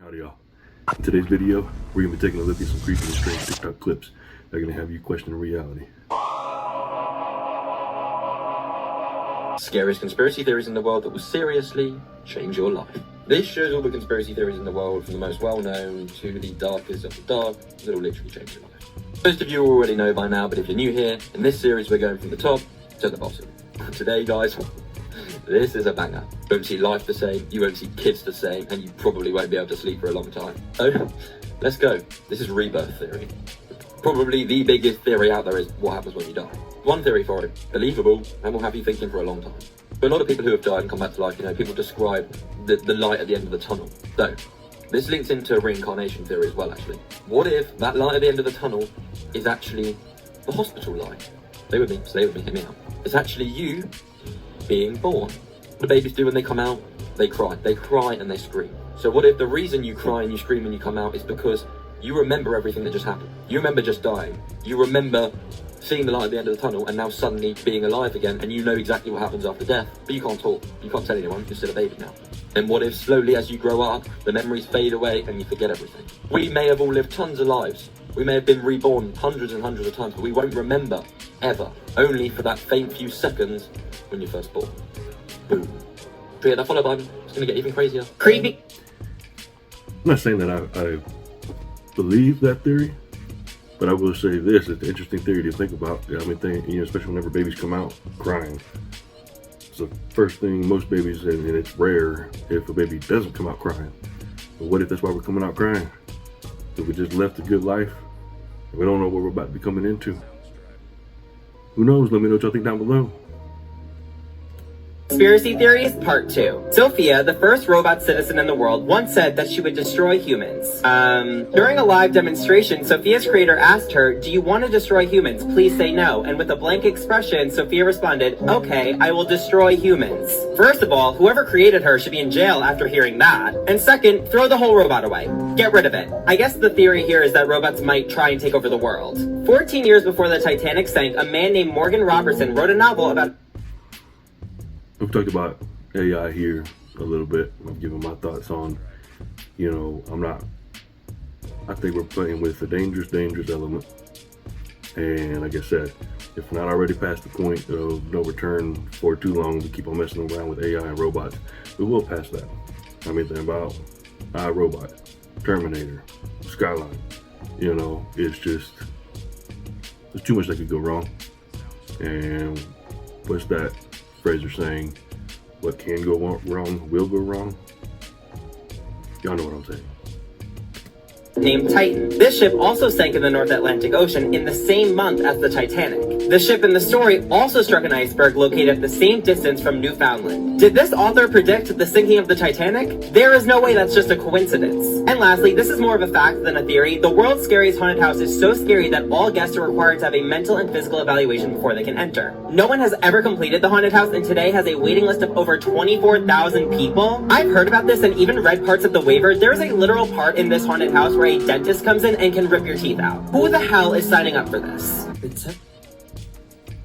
Howdy y'all. In today's video, we're going to be taking a look at some creepy and strange TikTok clips that are going to have you question reality. Scariest conspiracy theories in the world that will seriously change your life. This shows all the conspiracy theories in the world, from the most well-known to the darkest of the dark, that will literally change your life. Most of you already know by now, but if you're new here, in this series we're going from the top to the bottom. Today, guys, this is a banger. You won't see life the same, you won't see kids the same, and you probably won't be able to sleep for a long time. So, let's go. This is rebirth theory. Probably the biggest theory out there is what happens when you die. One theory for it, believable, and will have you thinking for a long time. But a lot of people who have died and come back to life, people describe the light at the end of the tunnel. So, this links into reincarnation theory as well, actually. What if that light at the end of the tunnel is actually the hospital light? Stay with me, hear me out. It's actually you being born. What do babies do when they come out? They cry and they scream. So what if the reason you cry and you scream when you come out is because you remember everything that just happened? You remember just dying. You remember seeing the light at the end of the tunnel and now suddenly being alive again, and you know exactly what happens after death, but you can't talk. You can't tell anyone, you're still a baby now. And what if slowly as you grow up, the memories fade away and you forget everything? We may have all lived tons of lives. We may have been reborn hundreds and hundreds of times, but we won't remember, ever. Only for that faint few seconds when you're first born. Boom. So yeah, that follow button, it's gonna get even crazier. Creepy. I'm not saying that I believe that theory, but I will say this: it's an interesting theory to think about. Especially whenever babies come out crying. It's the first thing most babies, and it's rare if a baby doesn't come out crying. But what if that's why we're coming out crying? If we just left a good life, and we don't know what we're about to be coming into. Who knows? Let me know what y'all think down below. Conspiracy Theories Part 2. Sophia, the first robot citizen in the world, once said that she would destroy humans. During a live demonstration, Sophia's creator asked her, "Do you want to destroy humans? Please say no." And with a blank expression, Sophia responded, "Okay, I will destroy humans." First of all, whoever created her should be in jail after hearing that. And second, throw the whole robot away. Get rid of it. I guess the theory here is that robots might try and take over the world. 14 years before the Titanic sank, a man named Morgan Robertson wrote a novel about... We've talked about AI here a little bit. I'm giving my thoughts on, I think we're playing with a dangerous element. And like I said, if we're not already past the point of no return for too long to keep on messing around with AI and robots, we will pass that. Think about iRobot, Terminator, Skyline. It's just, there's too much that could go wrong. And what's that Fraser saying? What can go wrong will go wrong. Y'all know what I'm saying. Named Titan. This ship also sank in the North Atlantic Ocean in the same month as the Titanic. The ship in the story also struck an iceberg located at the same distance from Newfoundland. Did this author predict the sinking of the Titanic? There is no way that's just a coincidence. And lastly, this is more of a fact than a theory. The world's scariest haunted house is so scary that all guests are required to have a mental and physical evaluation before they can enter. No one has ever completed the haunted house, and today has a waiting list of over 24,000 people. I've heard about this and even read parts of the waiver. There is a literal part in this haunted house where a dentist comes in and can rip your teeth out. Who the hell is signing up for this?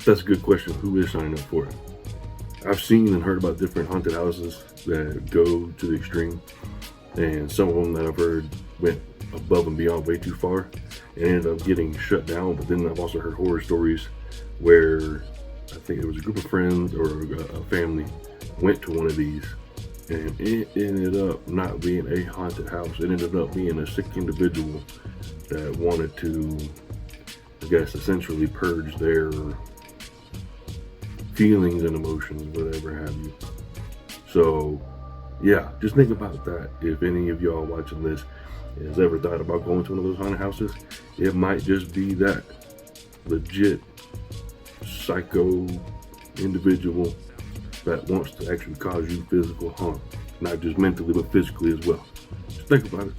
That's a good question. Who is signing up for it? I've seen and heard about different haunted houses that go to the extreme, and some of them that I've heard went above and beyond way too far and ended up getting shut down. But then I've also heard horror stories where I think it was a group of friends or a family went to one of these, and it ended up not being a haunted house. It ended up being a sick individual that wanted to, I guess, essentially purge their feelings and emotions, whatever have you. So yeah, just think about that. If any of y'all watching this has ever thought about going to one of those haunted houses, it might just be that legit psycho individual that wants to actually cause you physical harm, not just mentally but physically as well. Just think about it.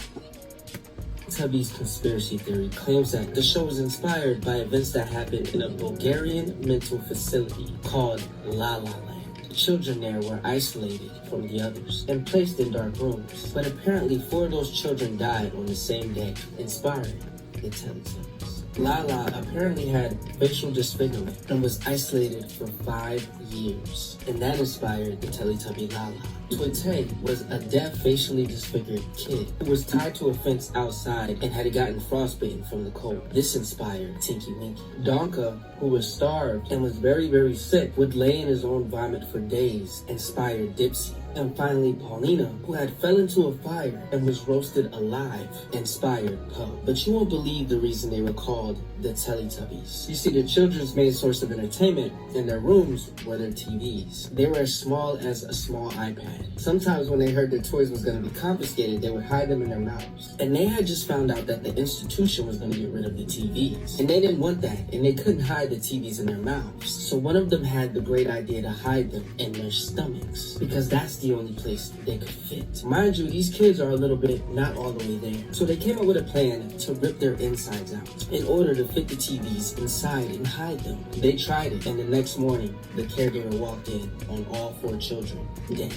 Tubby's conspiracy theory claims that the show was inspired by events that happened in a Bulgarian mental facility called La La Land. Children there were isolated from the others and placed in dark rooms, but apparently 4 of those children died on the same day, inspiring the Tubby series. Lala apparently had facial disfigurement and was isolated for 5 years, and that inspired the Teletubby Lala. Tweety was a deaf, facially disfigured kid who was tied to a fence outside and had gotten frostbitten from the cold. This inspired Tinky Winky. Donka, who was starved and was very, very sick, would lay in his own vomit for days, inspired Dipsy. And finally, Paulina, who had fell into a fire and was roasted alive, inspired Poe. But you won't believe the reason they were called the Teletubbies. You see, the children's main source of entertainment in their rooms were their TVs. They were as small as a small iPad. Sometimes when they heard their toys was going to be confiscated, they would hide them in their mouths. And they had just found out that the institution was going to get rid of the TVs. And they didn't want that, and they couldn't hide the TVs in their mouths. So one of them had the great idea to hide them in their stomachs, because that's the only place they could fit. Mind you, these kids are a little bit not all the way there. So they came up with a plan to rip their insides out in order to fit the TVs inside and hide them. They tried it, and the next morning, the caregiver walked in on all 4 children dead.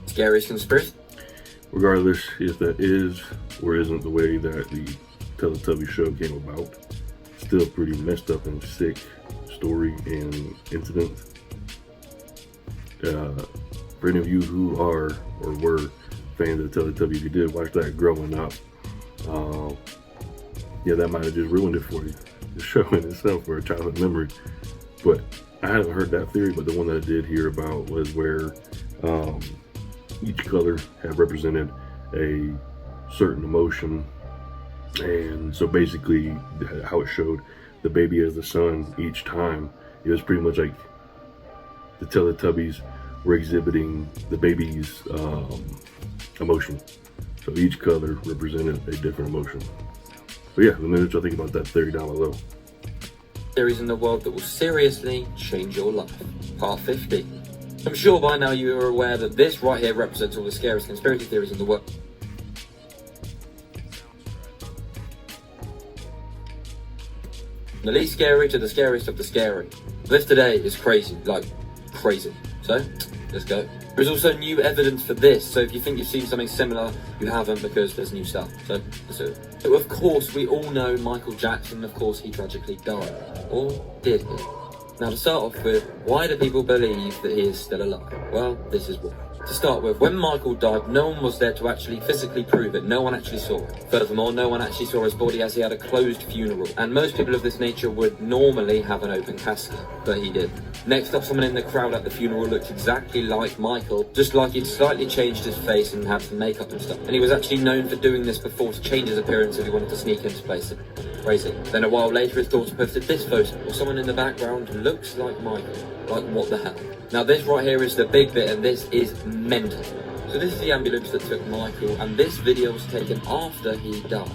Scariest conspiracy? Regardless if that is or isn't the way that the Teletubby show came about, still pretty messed up and sick story and incident. For any of you who are or were fans of the Teletubbies, you did watch that growing up, yeah, that might have just ruined it for you. The show in itself for a childhood memory. But I haven't heard that theory, but the one that I did hear about was where each color had represented a certain emotion. And so basically how it showed the baby as the sun each time, it was pretty much like the Teletubbies were exhibiting the baby's emotion. So each color represented a different emotion. But yeah, let me know what y'all think about that theory down below. Theories in the world that will seriously change your life. Part 50. I'm sure by now you are aware that this right here represents all the scariest conspiracy theories in the world. From the least scary to the scariest of the scary. This today is crazy, like crazy. So, let's go. There's also new evidence for this, so if you think you've seen something similar, you haven't, because there's new stuff. So, let's do it. So, of course, we all know Michael Jackson. Of course, he tragically died. Or did he? Now, to start off with, why do people believe that he is still alive? Well, this is why. To start with, when Michael died, no one was there to actually physically prove it. No one actually saw it. Furthermore, no one actually saw his body, as he had a closed funeral. And most people of this nature would normally have an open casket, but he didn't. Next up, someone in the crowd at the funeral looked exactly like Michael, just like he'd slightly changed his face and had some makeup and stuff. And he was actually known for doing this before to change his appearance if he wanted to sneak into places. Crazy. Then a while later, his daughter posted this photo, or someone in the background who looks like Michael. Like, what the hell? Now, this right here is the big bit, and this is mental. So this is the ambulance that took Michael, and this video was taken after he died.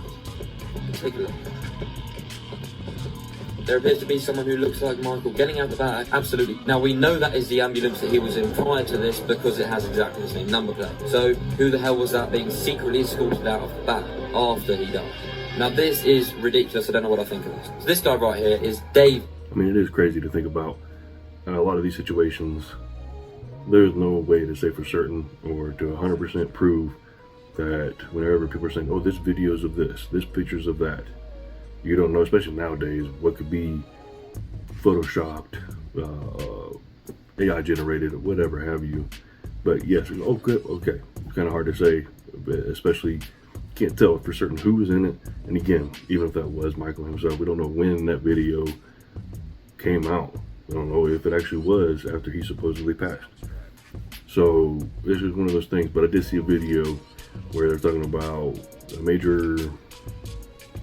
Take a look. There appears to be someone who looks like Michael getting out the back. Absolutely. Now, we know that is the ambulance that he was in prior to this because it has exactly the same number plate. So, who the hell was that being secretly escorted out of the back after he died? Now, this is ridiculous. I don't know what I think of this. So this guy right here is Dave. I mean, it is crazy to think about. A lot of these situations, there's no way to say for certain or to 100% prove that whenever people are saying, oh, this video's of this picture's of that, you don't know, especially nowadays, what could be photoshopped, AI generated, or whatever have you. But yes, okay. It's kind of hard to say, especially can't tell for certain who was in it. And again, even if that was Michael himself, we don't know when that video came out. I don't know if it actually was after he supposedly passed. So this is one of those things, but I did see a video where they're talking about a major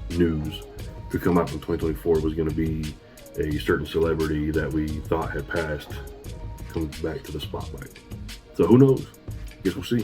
news to come out in 2024 was going to be a certain celebrity that we thought had passed comes back to the spotlight. So who knows? Guess we'll see.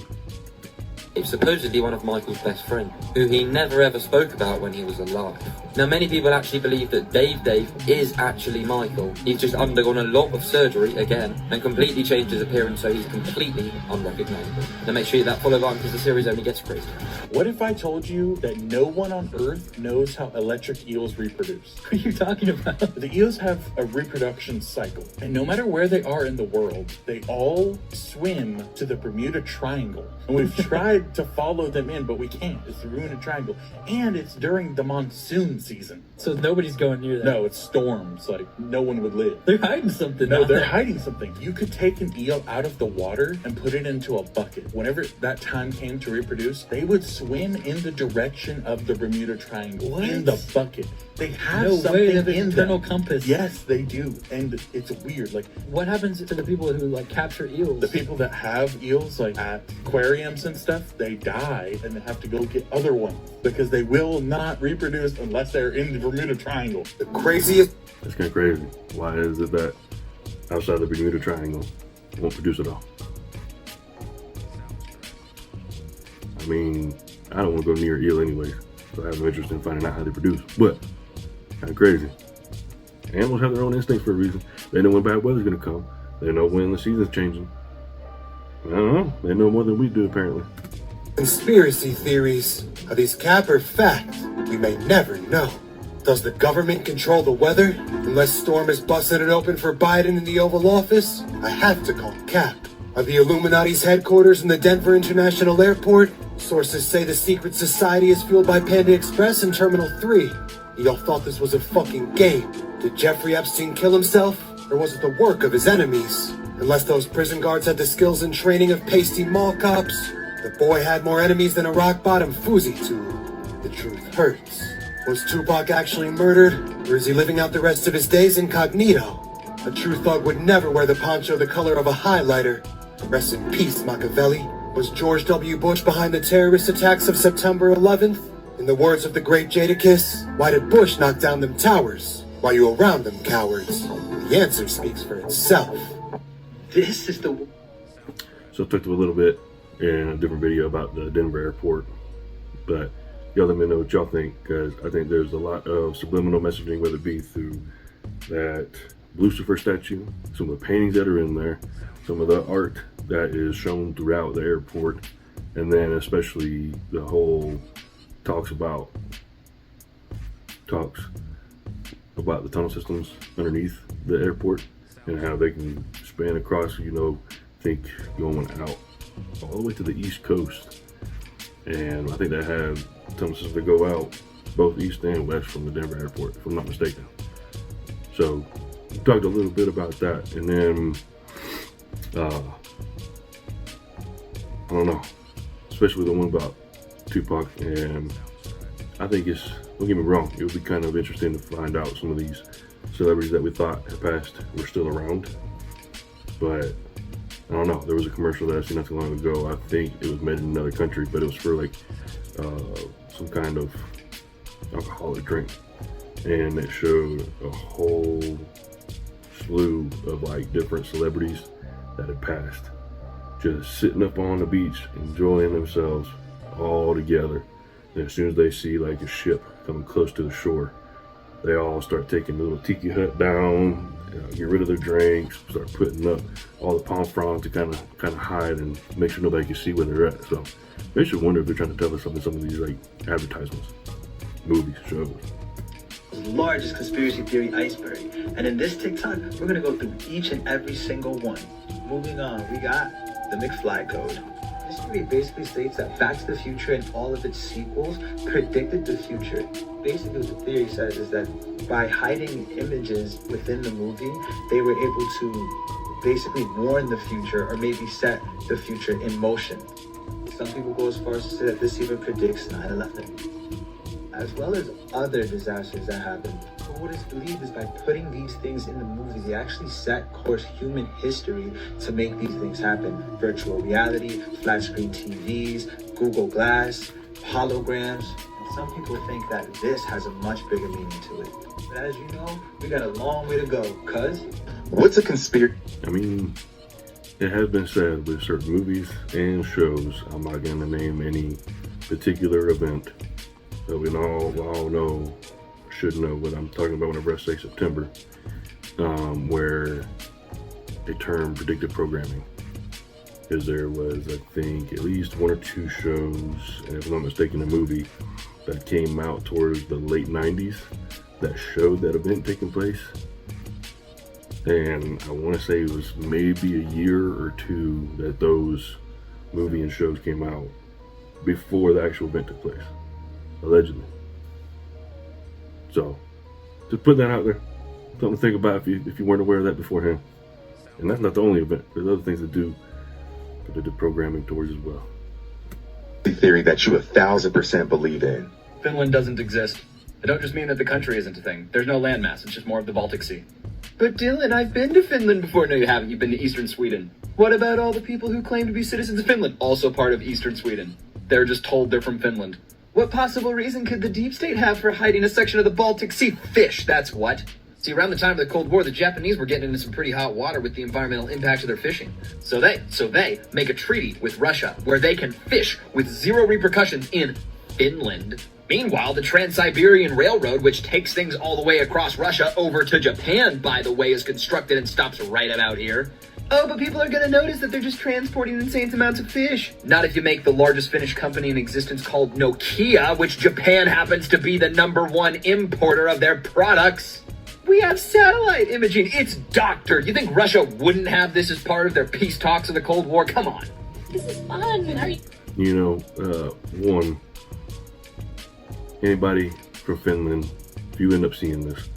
He's supposedly one of Michael's best friends, who he never ever spoke about when he was alive. Now, many people actually believe that Dave is actually Michael. He's just undergone a lot of surgery again and completely changed his appearance, so he's completely unrecognizable. Now make sure you hit that follow button because the series only gets crazy. What if I told you that no one on Earth knows how electric eels reproduce? What are you talking about? The eels have a reproduction cycle, and no matter where they are in the world, they all swim to the Bermuda Triangle. And we've tried tried to follow them in, but we can't. It's the Bermuda Triangle. And it's during the monsoon season. So nobody's going near that. No, it's storms. Like, no one would live. They're hiding something. No, down they're there. hiding something. You could take an eel out of the water and put it into a bucket. Whenever that time came to reproduce, they would swim in the direction of the Bermuda Triangle in the bucket. They have No something way, they have an in internal them. compass. Yes, they do. And it's weird. Like, What happens to the people who like capture eels? the people that have eels, like at aquariums and stuff, they die and they have to go get other ones because they will not reproduce unless they're in the Bermuda Triangle. The craziest. That's kind of crazy. Why is it that outside the Bermuda Triangle won't produce at all? I mean, I don't want to go near eel anyway, so I have no interest in finding out how they produce. But kind of crazy. Animals have their own instincts for a reason. They know when bad weather's gonna come. They know when the season's changing. I don't know. They know more than we do, apparently. Conspiracy theories. Are these cap or fact? We may never know. Does the government control the weather? Unless Storm is busting it open for Biden in the Oval Office, I have to call cap. Are the Illuminati's headquarters in the Denver International Airport? Sources say the secret society is fueled by Panda Express and Terminal 3. Y'all thought this was a fucking game. Did Jeffrey Epstein kill himself? Or was it the work of his enemies? Unless those prison guards had the skills and training of pasty mall cops, the boy had more enemies than a rock-bottom Fuzzy tube. The truth hurts. Was Tupac actually murdered? Or is he living out the rest of his days incognito? A true thug would never wear the poncho the color of a highlighter. Rest in peace, Machiavelli. Was George W. Bush behind the terrorist attacks of September 11th? In the words of the great Jadakiss, why did Bush knock down them towers? Why you around them cowards? The answer speaks for itself. This is the... So I talked a little bit in a different video about the Denver airport, but y'all let me know what y'all think, because I think there's a lot of subliminal messaging, whether it be through that Lucifer statue, some of the paintings that are in there, some of the art that is shown throughout the airport, and then especially the whole talks about the tunnel systems underneath the airport and how they can span across, think going out all the way to the East Coast. And I think they have tunnel systems that go out both east and west from the Denver airport, if I'm not mistaken. So we talked a little bit about that, and then I don't know, especially the one about Tupac, and I think don't get me wrong, it would be kind of interesting to find out some of these celebrities that we thought had passed were still around. But I don't know, there was a commercial that I seen not too long ago. I think it was made in another country, but it was for like some kind of alcoholic drink, and it showed a whole slew of like different celebrities that had passed, just sitting up on the beach enjoying themselves all together. And as soon as they see like a ship coming close to the shore, they all start taking the little tiki hut down, get rid of their drinks, start putting up all the palm fronds to kind of hide and make sure nobody can see where they're at. So makes you wonder if they're trying to tell us something, some of these like advertisements, movies, shows. Largest conspiracy theory iceberg. And in this TikTok, we're gonna go through each and every single one. Moving on, we got the McFly Code. This theory basically states that Back to the Future and all of its sequels predicted the future. Basically what the theory says is that by hiding images within the movie, they were able to basically warn the future or maybe set the future in motion. Some people go as far as to say that this even predicts 9/11, as well as other disasters that happened. But what is believed is by putting these things in the movie, they actually set course human history to make these things happen. Virtual reality, flat screen TVs, Google Glass, holograms. And some people think that this has a much bigger meaning to it. But as you know, we got a long way to go, cuz. What's a conspiracy? I mean, it has been said with certain movies and shows, I'm not going to name any particular event, that we all know, should know what I'm talking about whenever I say September, where a term predictive programming. Because there was, I think, at least one or two shows, and if I'm not mistaken, a movie that came out towards the late 90s that showed that event taking place. And I want to say it was maybe a year or two that those movie and shows came out. before the actual event took place, allegedly. So, just put that out there. Something to think about if you weren't aware of that beforehand. And that's not the only event. There's other things that the programming towards as well. The theory that you 1,000% believe in. Finland doesn't exist. It don't just mean that the country isn't a thing. There's no landmass. It's just more of the Baltic Sea. But Dylan, I've been to Finland before. No, you haven't. You've been to Eastern Sweden. What about all the people who claim to be citizens of Finland? Also part of Eastern Sweden. They're just told they're from Finland. What possible reason could the deep state have for hiding a section of the Baltic Sea? Fish, that's what. See, around the time of the Cold War, the Japanese were getting into some pretty hot water with the environmental impacts of their fishing. So they make a treaty with Russia where they can fish with zero repercussions in Finland. Meanwhile, the Trans-Siberian Railroad, which takes things all the way across Russia over to Japan, by the way, is constructed and stops right about here. Oh, but people are gonna notice that they're just transporting insane amounts of fish. Not if you make the largest Finnish company in existence called Nokia, which Japan happens to be the #1 importer of their products. We have satellite imaging. It's doctored. You think Russia wouldn't have this as part of their peace talks of the Cold War? Come on. This is fun. Anybody from Finland, if you end up seeing this,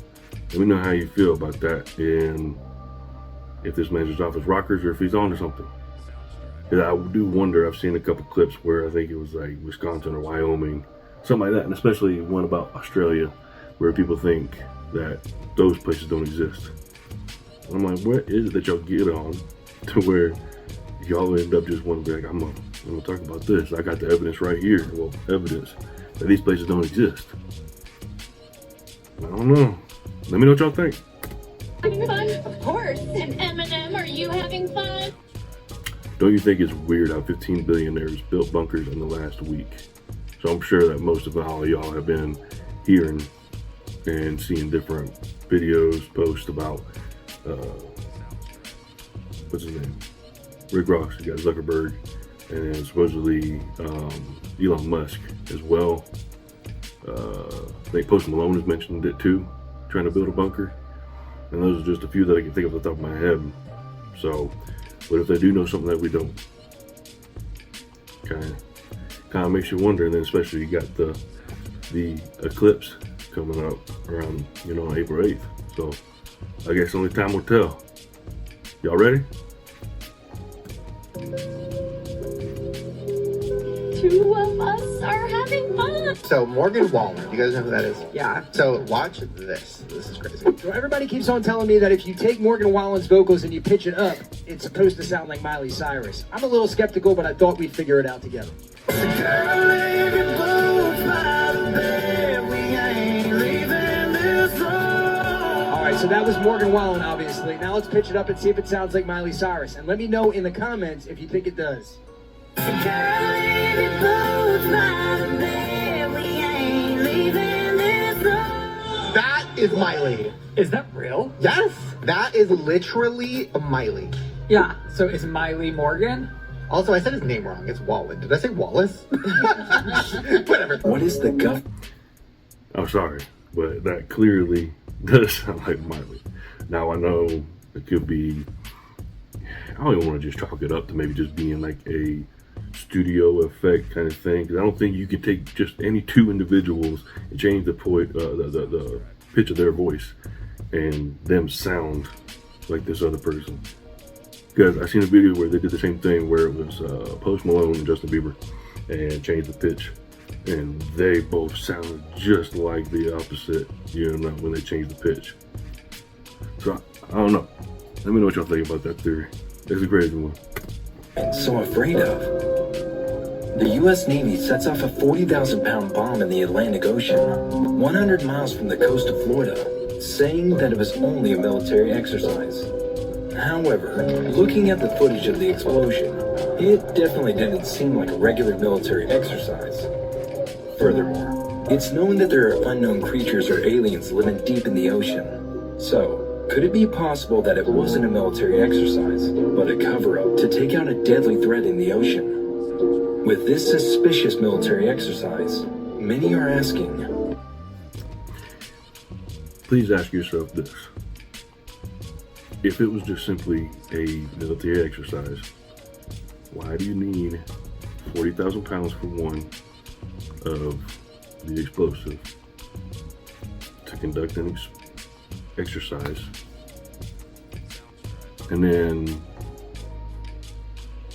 let me know how you feel about that and if this man's just off his rockers or if he's on to something. Because I do wonder, I've seen a couple clips where I think it was like Wisconsin or Wyoming, something like that, and especially one about Australia where people think that those places don't exist. I'm like, what is it that y'all get on to where y'all end up just wanting to be like, I'm gonna talk about this. I got the evidence right here. Well, evidence that these places don't exist. I don't know. Let me know what y'all think. Having fun? Of course. And Eminem, are you having fun? Don't you think it's weird how 15 billionaires built bunkers in the last week? So I'm sure that most of all of y'all have been hearing and seeing different videos, posts about, what's his name? Rick Ross, you got Zuckerberg, and then supposedly Elon Musk as well. I think Post Malone has mentioned it too, trying to build a bunker. And those are just a few that I can think of off the top of my head. So, but if they do know something that we don't, kind of makes you wonder. And then especially you got the eclipse coming up around, April 8th. So I guess only time will tell. Y'all ready? Two of us are having fun. So Morgan Wallen, you guys know who that is? Yeah. So watch this. This is crazy. So everybody keeps on telling me that if you take Morgan Wallen's vocals and you pitch it up, it's supposed to sound like Miley Cyrus. I'm a little skeptical, but I thought we'd figure it out together. Alright, so that was Morgan Wallen, obviously. Now let's pitch it up and see if it sounds like Miley Cyrus. And let me know in the comments if you think it does. That is Miley. Is that real? Yes, that is literally Miley. Yeah. So is Miley Morgan? Also, I said his name wrong. It's Wallen. Did I say Wallace? Whatever. What is the I'm sorry, but that clearly does sound like Miley. Now I know it could be, I don't even want to just chalk it up to maybe just being like a studio effect kind of thing, because I don't think you can take just any two individuals and change the pitch of their voice and them sound like this other person. Because I seen a video where they did the same thing where it was Post Malone and Justin Bieber and changed the pitch, and they both sounded just like the opposite, when they changed the pitch. So I don't know. Let me know what y'all think about that theory. It's a crazy one. So afraid of? The U.S. Navy sets off a 40,000-pound bomb in the Atlantic Ocean, 100 miles from the coast of Florida, saying that it was only a military exercise. However, looking at the footage of the explosion, it definitely didn't seem like a regular military exercise. Furthermore, it's known that there are unknown creatures or aliens living deep in the ocean. So, could it be possible that it wasn't a military exercise, but a cover-up to take out a deadly threat in the ocean? With this suspicious military exercise, many are asking, please ask yourself this. If it was just simply a military exercise, why do you need 40,000 pounds for one of the explosive to conduct an exercise. And then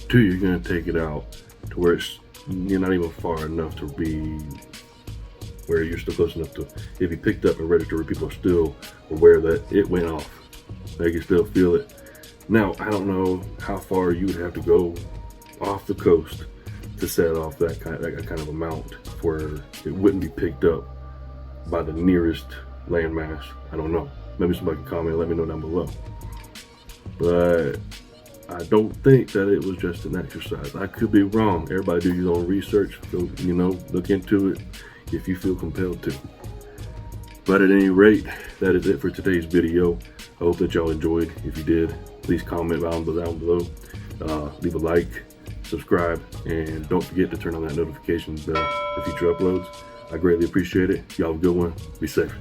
2, you're gonna take it out to where you're not even far enough to be where you're still close enough to, if you picked up and registered, where people are still aware that it went off. They can still feel it. Now, I don't know how far you would have to go off the coast to set off that kind of amount where it wouldn't be picked up by the nearest landmass. I don't know. Maybe somebody can comment and let me know down below. But I don't think that it was just an exercise. I could be wrong. Everybody do your own research. So, you know, look into it if you feel compelled to. But at any rate, that is it for today's video. I hope that y'all enjoyed. If you did, please comment down below. Leave a like, subscribe, and don't forget to turn on that notification bell for future uploads. I greatly appreciate it. Y'all have a good one. Be safe.